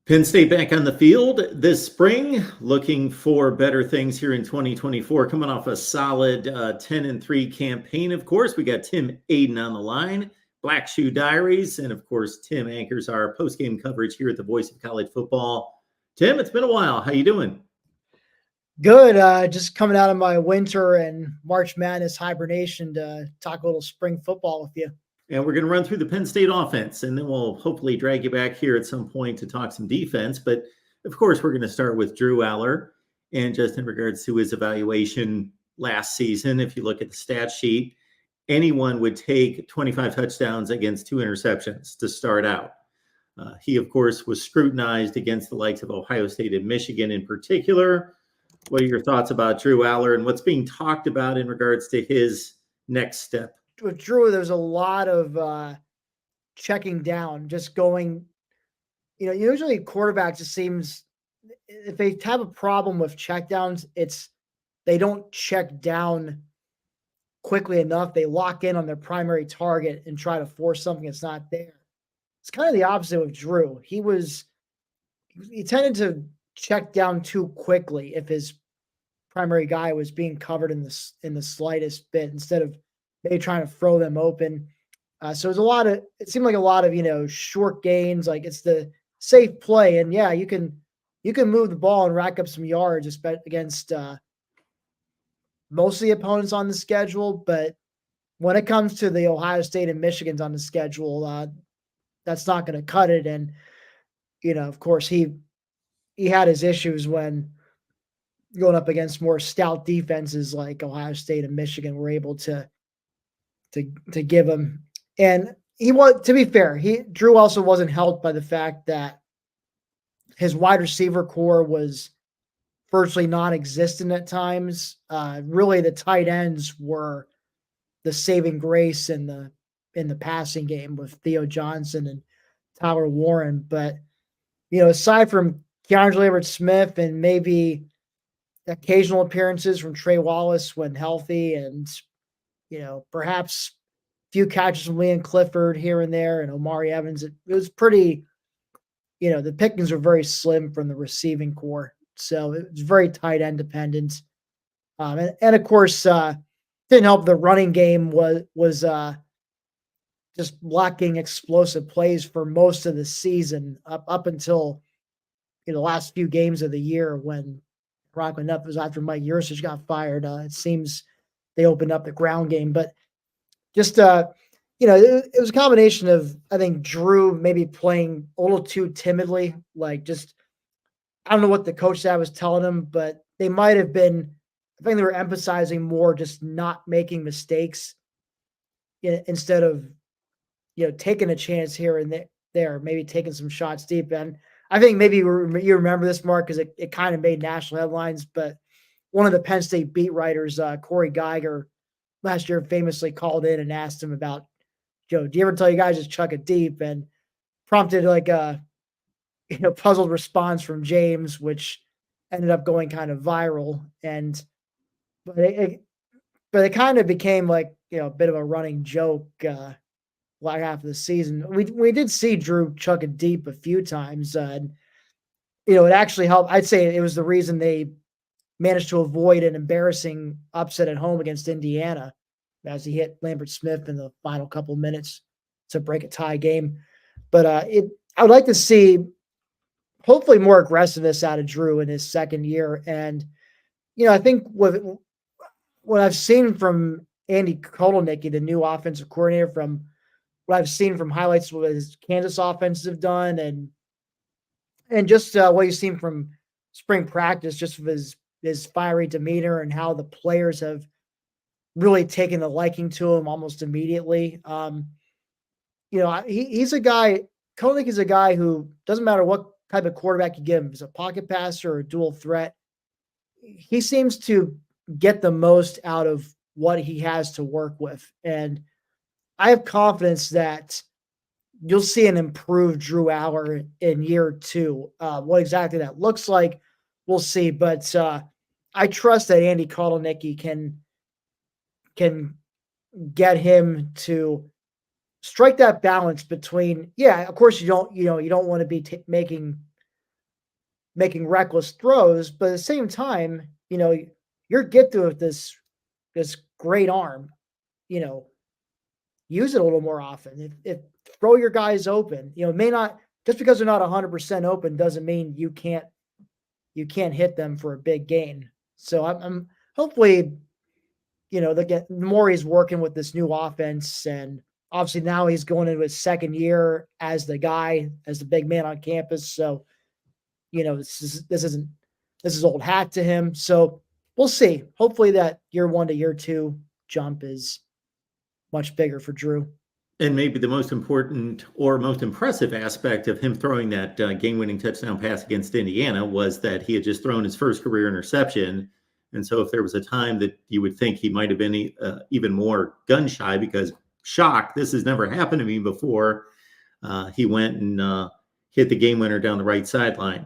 Penn State back on the field this spring, looking for better things here in 2024. Coming off a solid 10-3 campaign, of course. We got Tim Aiden on the line, Black Shoe Diaries, and of course, Tim anchors our post-game coverage here at the Voice of College Football. Tim, it's been a while. How you doing? Good. Just coming out of my winter and March Madness hibernation to talk a little spring football with you. And we're going to run through the Penn State offense, and then we'll hopefully drag you back here at some point to talk some defense. But of course, we're going to start with Drew Allar, and just in regards to his evaluation last season, if you look at the stat sheet, anyone would take 25 touchdowns against 2 interceptions to start out. He, of course, was scrutinized against the likes of Ohio State and Michigan in particular. What are your thoughts about Drew Allar and what's being talked about in regards to his next step? With Drew, there's a lot of checking down, just going, usually quarterbacks, it seems, if they have a problem with checkdowns, they don't check down quickly enough. They lock in on their primary target and try to force something that's not there. It's kind of the opposite with Drew. He tended to check down too quickly if his primary guy was being covered in the slightest bit, instead of maybe trying to throw them open. So it seemed like a lot of, short gains, like it's the safe play. And yeah, you can move the ball and rack up some yards against most of the opponents on the schedule. But when it comes to the Ohio State and Michigans on the schedule, that's not going to cut it. And, of course, he had his issues when going up against more stout defenses like Ohio State and Michigan were able to give him. And to be fair, Drew also wasn't helped by the fact that his wide receiver core was virtually non-existent at times. Really, the tight ends were the saving grace in the passing game with Theo Johnson and Tyler Warren. But, aside from Keandre Everett-Smith and maybe occasional appearances from Trey Wallace when healthy, and perhaps a few catches from Liam Clifford here and there and Omari Evans, it was pretty, the pickings were very slim from the receiving core. So it was very tight end dependent. And of course, didn't help the running game was just blocking explosive plays for most of the season up until the last few games of the year when Rockland up was after Mike Yursich got fired. It seems they opened up the ground game, but just, it was a combination of, I think, Drew maybe playing a little too timidly. Like, just, I don't know what the coach staff was telling him, but they might have been, I think they were emphasizing more just not making mistakes instead of, taking a chance here and there, maybe taking some shots deep. And I think maybe you remember this, Mark, because it kind of made national headlines, but one of the Penn State beat writers, Corey Geiger, last year famously called in and asked him about, do you ever tell you guys just chuck it deep? And prompted like a, puzzled response from James, which ended up going kind of viral. But it kind of became like, a bit of a running joke, like half of the season. We did see Drew chuck it deep a few times. And, it actually helped. I'd say it was the reason they managed to avoid an embarrassing upset at home against Indiana, as he hit Lambert Smith in the final couple of minutes to break a tie game. But I would like to see hopefully more aggressiveness out of Drew in his second year. And, I think what I've seen from Andy Kotelnicki, the new offensive coordinator, from what I've seen from highlights what his Kansas offenses have done, and just what you've seen from spring practice, just with his fiery demeanor and how the players have really taken a liking to him almost immediately. He's a guy, Koenig is a guy who doesn't matter what type of quarterback you give him, if he's a pocket passer or a dual threat, he seems to get the most out of what he has to work with. And I have confidence that you'll see an improved Drew Allar in year 2. What exactly that looks like, we'll see. But I trust that Andy Kotelnicki can get him to strike that balance between, of course you don't want to be making making reckless throws, but at the same time, you're gifted with this great arm. You know, use it a little more often. If throw your guys open, may not, just because they're not 100% open doesn't mean you can't hit them for a big gain. So I'm hopefully, the more he's working with this new offense, and obviously now he's going into his second year as the big man on campus. So, this is old hat to him. So we'll see. Hopefully that year 1 to year 2 jump is much bigger for Drew. And maybe the most important or most impressive aspect of him throwing that game-winning touchdown pass against Indiana was that he had just thrown his first career interception. And so if there was a time that you would think he might have been even more gun-shy because, shock, this has never happened to me before, he went and hit the game winner down the right sideline.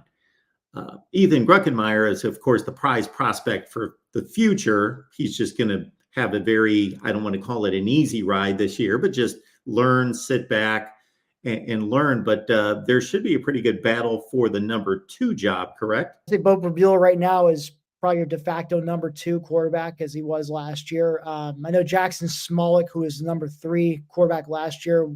Ethan Gruckenmeyer is, of course, the prize prospect for the future. He's just going to have a very, I don't want to call it an easy ride this year, but just learn, sit back and learn. But there should be a pretty good battle for the number 2 job, correct? I think Bo Buell right now is probably your de facto number 2 quarterback, as he was last year. I know Jackson Smolik, who is number 3 quarterback last year,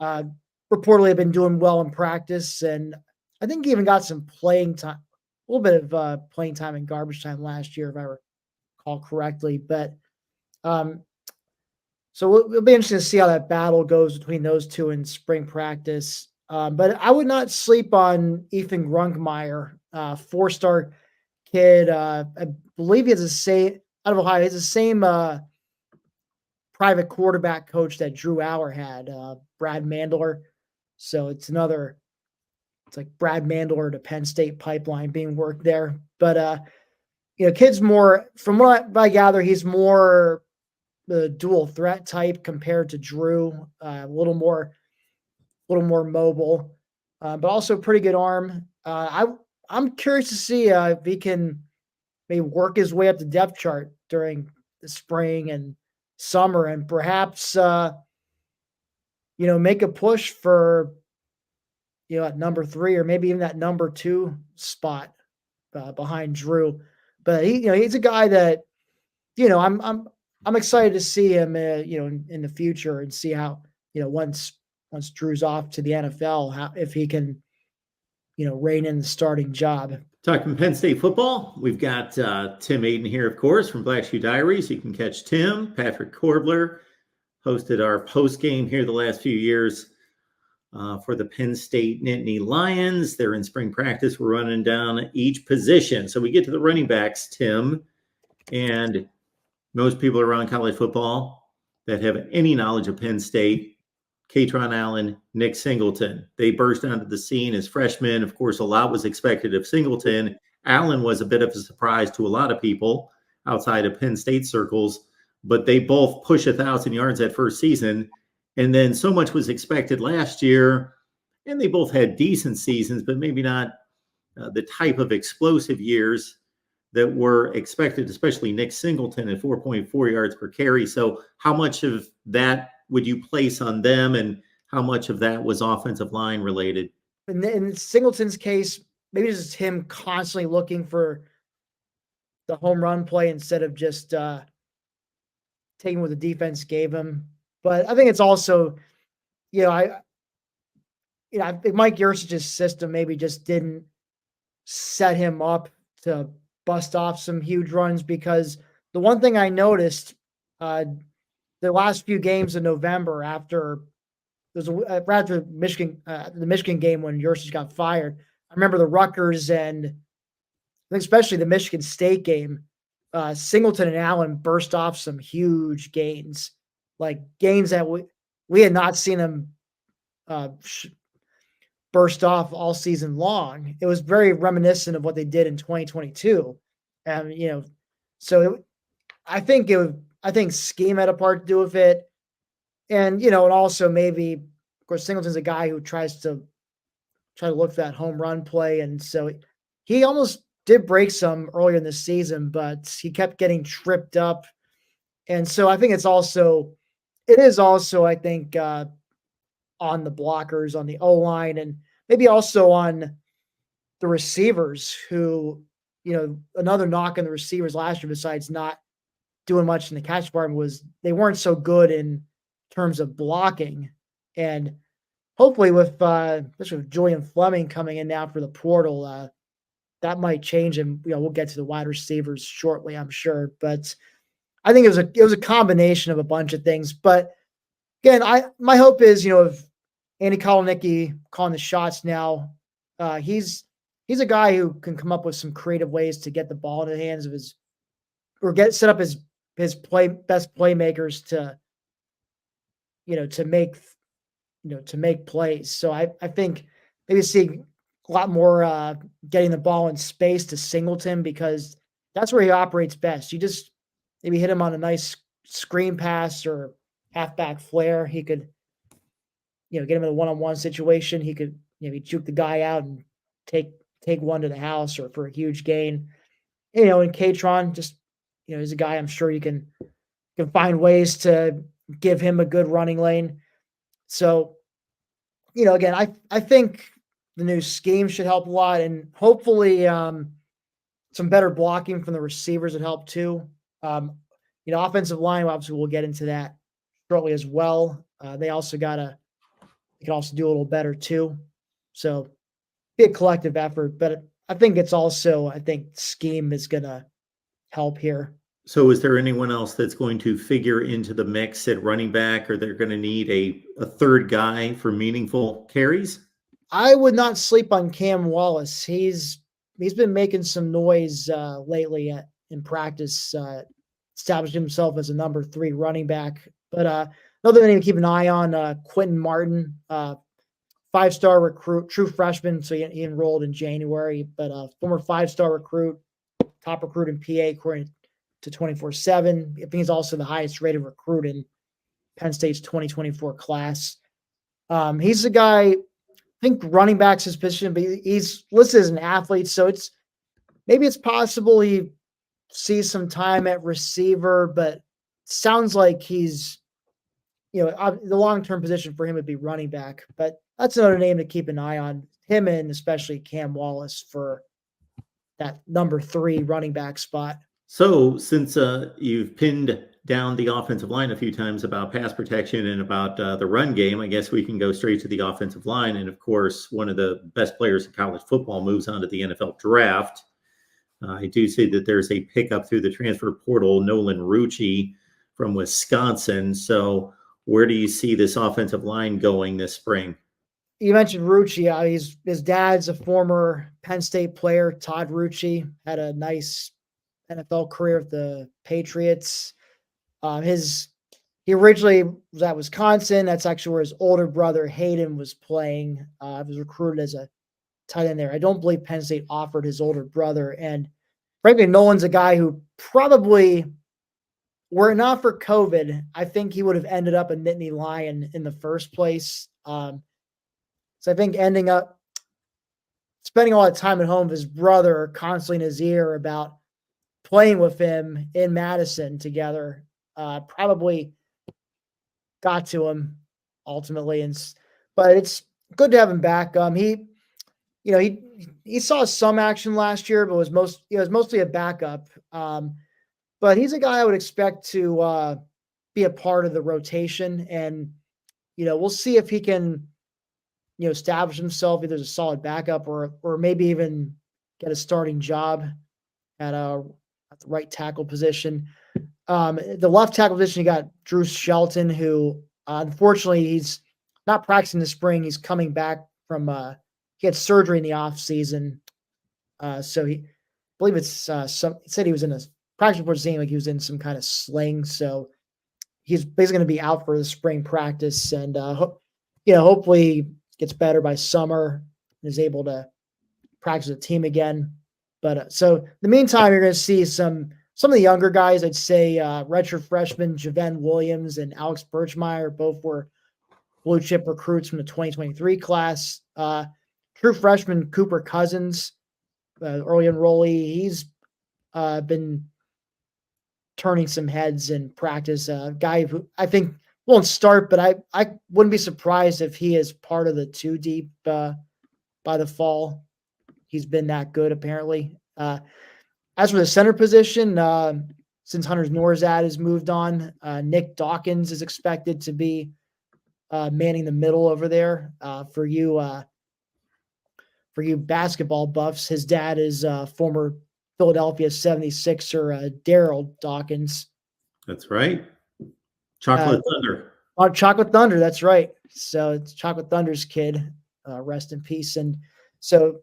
reportedly have been doing well in practice. And I think he even got some playing time, a little bit of playing time in garbage time last year, if I recall correctly. But so it'll be interesting to see how that battle goes between those two in spring practice. But I would not sleep on Ethan Grunkmeyer, 4-star kid. I believe he has the same, out of Ohio, he has the same private quarterback coach that Drew Allar had, Brad Mandler. So it's like Brad Mandler to Penn State pipeline being worked there. But, kid's more, from what I gather, he's more the dual threat type compared to Drew, a little more mobile, but also pretty good arm. I'm curious to see if he can maybe work his way up the depth chart during the spring and summer, and perhaps make a push for at number 3 or maybe even that number 2 spot behind Drew. But he's a guy that I'm excited to see him, in the future and see how, once Drew's off to the NFL, if he can, rein in the starting job. Talking Penn State football, we've got Tim Aiden here, of course, from Black Shoe Diaries. You can catch Tim. Patrick Korbler hosted our post game here the last few years for the Penn State Nittany Lions. They're in spring practice. We're running down each position. So we get to the running backs, Tim, and most people around college football that have any knowledge of Penn State, Katron Allen, Nick Singleton. They burst onto the scene as freshmen. Of course, a lot was expected of Singleton. Allen was a bit of a surprise to a lot of people outside of Penn State circles, but they both push 1,000 yards that first season. And then so much was expected last year, and they both had decent seasons, but maybe not the type of explosive years that were expected, especially Nick Singleton at 4.4 yards per carry. So how much of that would you place on them, and how much of that was offensive line related? In Singleton's case, maybe it's just him constantly looking for the home run play instead of just taking what the defense gave him. But I think it's also, I think Mike Yurcich's system maybe just didn't set him up to bust off some huge runs, because the one thing I noticed the last few games in November after Michigan, the Michigan game when Yurcich got fired, I remember the Rutgers and I think especially the Michigan State game, Singleton and Allen burst off some huge gains, like gains that we had not seen them burst off all season long. It was very reminiscent of what they did in 2022. And, I think scheme had a part to do with it. And, and also maybe, of course, Singleton's a guy who try to look for that home run play. And so he almost did break some earlier in the season, but he kept getting tripped up. And so I think it is also, I think, on the blockers, on the O-line, and maybe also on the receivers who, another knock on the receivers last year, besides not doing much in the catch department, was they weren't so good in terms of blocking. And hopefully especially with Julian Fleming coming in now for the portal, that might change. And, we'll get to the wide receivers shortly, I'm sure. But I think it was a combination of a bunch of things. But again, my hope is, if Andy Kotelnicki calling the shots now, he's a guy who can come up with some creative ways to get the ball in the hands of set up his best playmakers to make plays. So I think maybe see a lot more getting the ball in space to Singleton, because that's where he operates best. You just maybe hit him on a nice screen pass or halfback flare. He could, get him in a one-on-one situation. He could maybe juke the guy out and take one to the house or for a huge gain. And Katron, just, he's a guy I'm sure you can find ways to give him a good running lane. So, again, I think the new scheme should help a lot, and hopefully some better blocking from the receivers would help too. Offensive line, obviously we'll get into that shortly as well. They can also do a little better too. So be a collective effort, but I think scheme is going to help here. So is there anyone else that's going to figure into the mix at running back, or they're going to need a third guy for meaningful carries? I would not sleep on Cam Wallace. He's been making some noise lately in practice, established himself as a number 3 running back. But another name to keep an eye on, Quentin Martin, 5-star recruit, true freshman. So he enrolled in January, but former 5-star recruit, top recruit in PA according to 24/7. I think he's also the highest rated recruit in Penn State's 2024 class. He's a guy, I think running back's his position, but he's listed as an athlete. So maybe it's possible he sees some time at receiver, but sounds like he's, the long-term position for him would be running back. But that's another name to keep an eye on, him and especially Cam Wallace for that number 3 running back spot. So since you've pinned down the offensive line a few times about pass protection and about the run game, I guess we can go straight to the offensive line. And of course, one of the best players in college football moves on to the NFL draft. I do see that there's a pickup through the transfer portal, Nolan Rucci from Wisconsin. So where do you see this offensive line going this spring? You mentioned Rucci. His dad's a former Penn State player, Todd Rucci, had a nice NFL career with the Patriots. He originally was at Wisconsin. That's actually where his older brother Hayden was playing. He was recruited as a tight end there. I don't believe Penn State offered his older brother. And frankly, Nolan's a guy who probably, were it not for COVID, I think he would have ended up a Nittany Lion in the first place. So I think ending up spending a lot of time at home with his brother, constantly in his ear about playing with him in Madison together, probably got to him ultimately. But it's good to have him back. He saw some action last year, but was mostly a backup. But he's a guy I would expect to be a part of the rotation, and we'll see if he can establish himself either as a solid backup or maybe even get a starting job at the right tackle position. The left tackle position, you got Drew Shelton, who unfortunately he's not practicing this spring. He's coming back from he had surgery in the off season. So I believe it said he was in a practice report saying like he was in some kind of sling. So he's basically going to be out for the spring practice, and hopefully gets better by summer and is able to practice with the team again. But so in the meantime, you're going to see some of the younger guys. I'd say redshirt freshman Javen Williams and Alex Birchmeyer both were blue chip recruits from the 2023 class. True freshman Cooper Cousins, early enrollee, he's been turning some heads in practice. A guy who I think won't start, but I wouldn't be surprised if he is part of the 2 deep by the fall. he's been that good apparently. As for the center position, since Hunter Norzad has moved on, Nick Dawkins is expected to be manning the middle over there. For you basketball buffs, his dad is former Philadelphia 76er Daryl Dawkins. That's right. Chocolate Thunder. Oh, Chocolate Thunder, that's right. So it's Chocolate Thunder's kid. Rest in peace. And so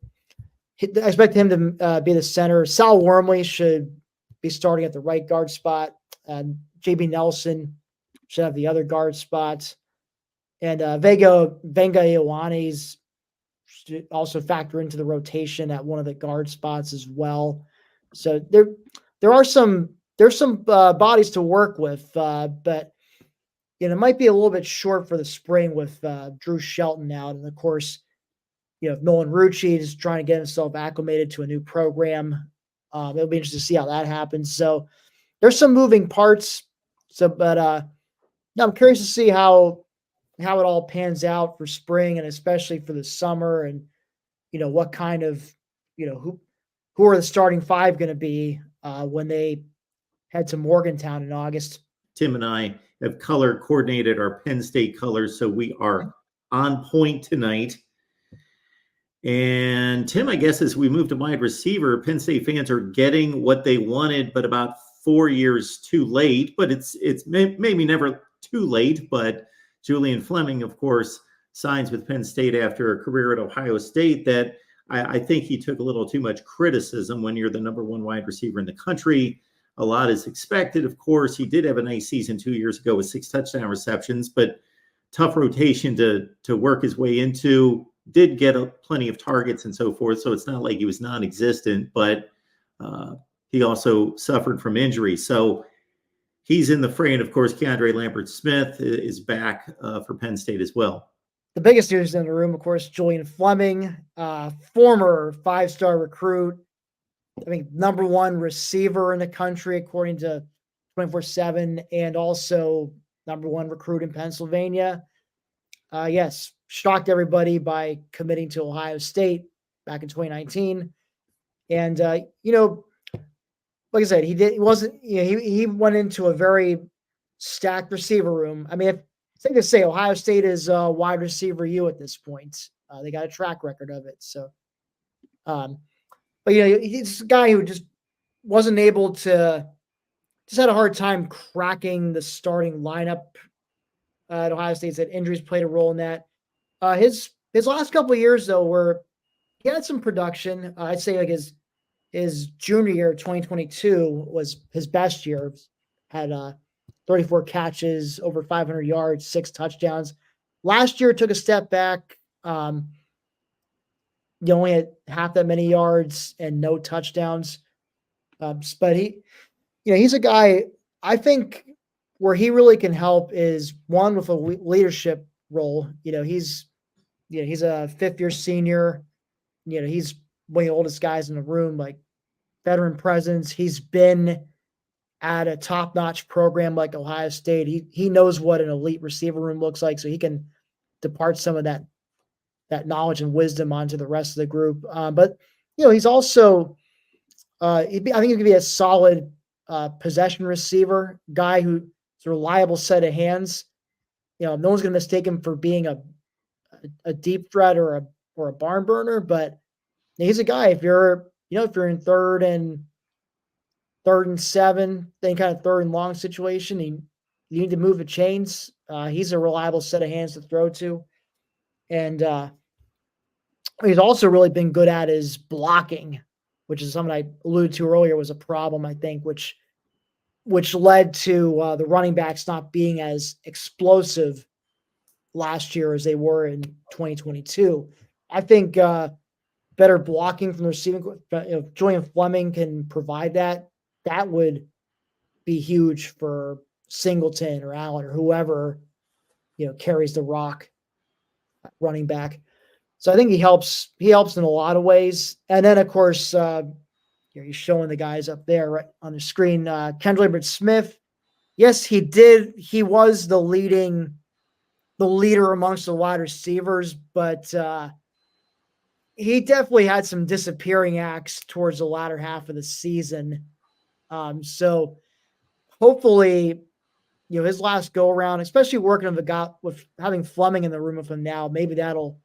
I expect him to be the center. Sal Wormley should be starting at the right guard spot. JB Nelson should have the other guard spots. And Venga Ioannis should also factor into the rotation at one of the guard spots as well. So there's some bodies to work with, but it might be a little bit short for the spring with Drew Shelton out. And of course, if Nolan Rucci is trying to get himself acclimated to a new program, it'll be interesting to see how that happens. So there's some moving parts. So, but I'm curious to see how it all pans out for spring and especially for the summer, and what kind of who are the starting five going to be when they head to Morgantown in August. Tim and I have color coordinated our Penn State colors, so we are on point tonight. And Tim, I guess as we move to wide receiver, Penn State fans are getting what they wanted, but about 4 years too late. But it's maybe never too late. But Julian Fleming, of course, signs with Penn State after a career at Ohio State that I think he took a little too much criticism. When you're the number one wide receiver in the country, a lot is expected. Of course, he did have a nice season 2 years ago with 6 touchdown receptions, but tough rotation to work his way into. Did get plenty of targets and so forth, so it's not like he was non-existent, but he also suffered from injury. So he's in the fray, and of course, Keandre Lambert-Smith is back for Penn State as well. The biggest news in the room, of course, Julian Fleming, former 5-star recruit, I think number one receiver in the country, according to 24/7, and also number one recruit in Pennsylvania. Yes, shocked everybody by committing to Ohio State back in 2019. And, like I said, he went into a very stacked receiver room. I mean, it's safe to say Ohio State is wide receiver U at this point. They got a track record of it. So, but he's a guy who just wasn't able to, just had a hard time cracking the starting lineup at Ohio State. Said injuries played a role in that. His last couple of years though, were he had some production. I'd say like his junior year, 2022, was his best year. Had 34 catches, over 500 yards, 6 touchdowns. Last year took a step back. He only had half that many yards and no touchdowns. But he's a guy, I think, where he really can help is one with a leadership role. He's a 5th-year senior. He's one of the oldest guys in the room, like veteran presence. He's been at a top-notch program like Ohio State. He knows what an elite receiver room looks like, so he can depart some of that knowledge and wisdom onto the rest of the group. But he's also I think he could be a solid possession receiver, guy who's a reliable set of hands. No one's going to mistake him for being a deep threat or a barn burner, but he's a guy. If you're in third and 7, then kind of third and long situation, you need to move the chains. He's a reliable set of hands to throw to. And he's also really been good at his blocking, which is something I alluded to earlier was a problem, I think, which led to the running backs not being as explosive last year as they were in 2022. I think better blocking from the receiving, if Julian Fleming can provide that would be huge for Singleton or Allen or whoever, carries the rock running back. So I think he helps in a lot of ways. And then of course, he's showing the guys up there right on the screen. Keandre Lambert-Smith. Yes, he did. He was the leader amongst the wide receivers, but he definitely had some disappearing acts towards the latter half of the season. So hopefully, his last go around, especially working with having Fleming in the room with him now, maybe that'll,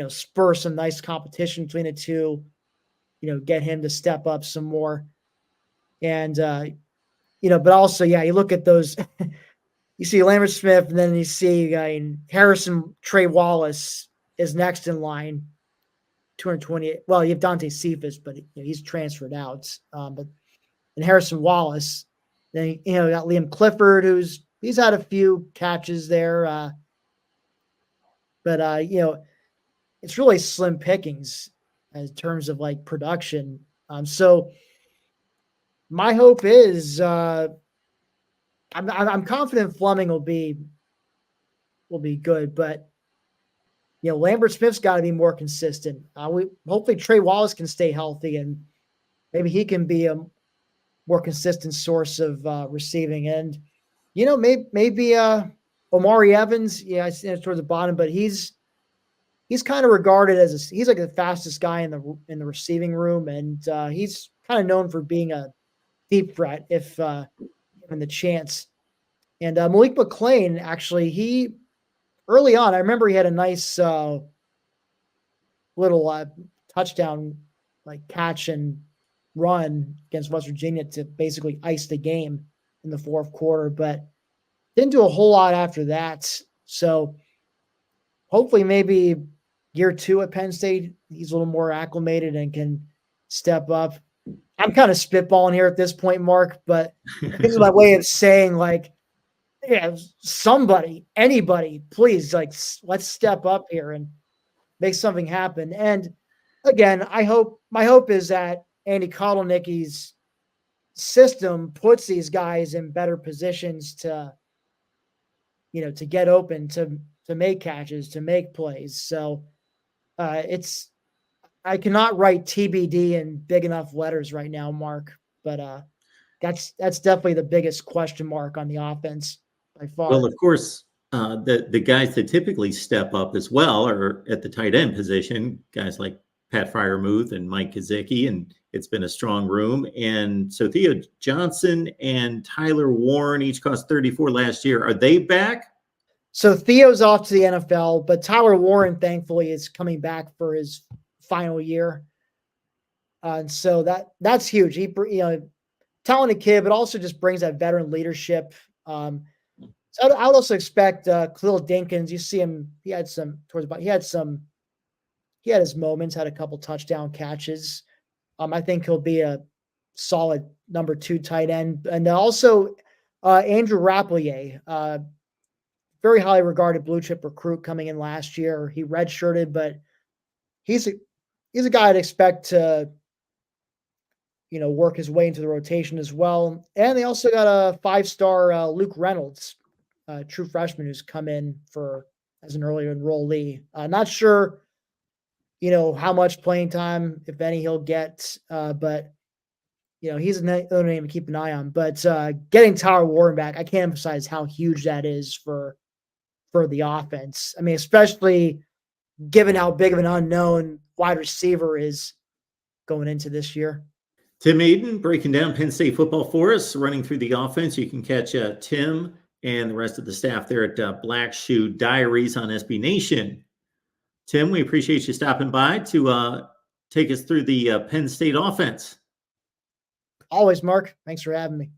spur some nice competition between the two, get him to step up some more. And, but also, yeah, you look at those, you see Lambert Smith, and then you see Harrison Trey Wallace is next in line, 220. Well, you have Dante Cephas, but he's transferred out. And Harrison Wallace, then you got Liam Clifford, he's had a few catches there, but it's really slim pickings in terms of like production. So my hope is I'm confident Fleming will be good, but Lambert Smith's got to be more consistent. Hopefully Trey Wallace can stay healthy, and maybe he can be a more consistent source of receiving. And maybe Omari Evans, I see it towards the bottom, but he's kind of regarded as he's like the fastest guy in the receiving room, and he's kind of known for being a deep threat if given the chance. And Malik McClain, actually, he early on, I remember he had a nice little touchdown like catch and run against West Virginia to basically ice the game in the fourth quarter, but didn't do a whole lot after that. So hopefully maybe year 2 at Penn State, he's a little more acclimated and can step up. I'm kind of spitballing here at this point, Mark, but this is my way of saying, like, yeah, anybody, please, like, let's step up here and make something happen. And again, my hope is that Andy Kotelnicki's system puts these guys in better positions to get open, to make catches, to make plays. So I cannot write TBD in big enough letters right now, Mark, but that's definitely the biggest question mark on the offense by far. Well, of course, the guys that typically step up as well are at the tight end position, guys like Pat Freiermuth and Mike Kazicki, and it's been a strong room. And so Theo Johnson and Tyler Warren each cost 34 last year. Are they back? So Theo's off to the NFL, but Tyler Warren, thankfully, is coming back for his final year. And so that's huge. He, talented kid, but also just brings that veteran leadership. So I would also expect Khalil Dinkins. You see him; he had his moments. Had a couple touchdown catches. I think he'll be a solid number 2 tight end, and also Andrew Rapplier, very highly regarded blue chip recruit coming in last year. He redshirted, but he's a guy I'd expect to work his way into the rotation as well. And they also got a 5-star Luke Reynolds, true freshman, who's come in as an earlier enrollee. Not sure, how much playing time, if any, he'll get, but he's another name to keep an eye on. But getting Tyler Warren back, I can't emphasize how huge that is for the offense. I mean, especially given how big of an unknown wide receiver is going into this year. Tim Aiden breaking down Penn State football for us, running through the offense. You can catch Tim and the rest of the staff there at Black Shoe Diaries on SB Nation. Tim, we appreciate you stopping by to take us through the Penn State offense. Always, Mark. Thanks for having me.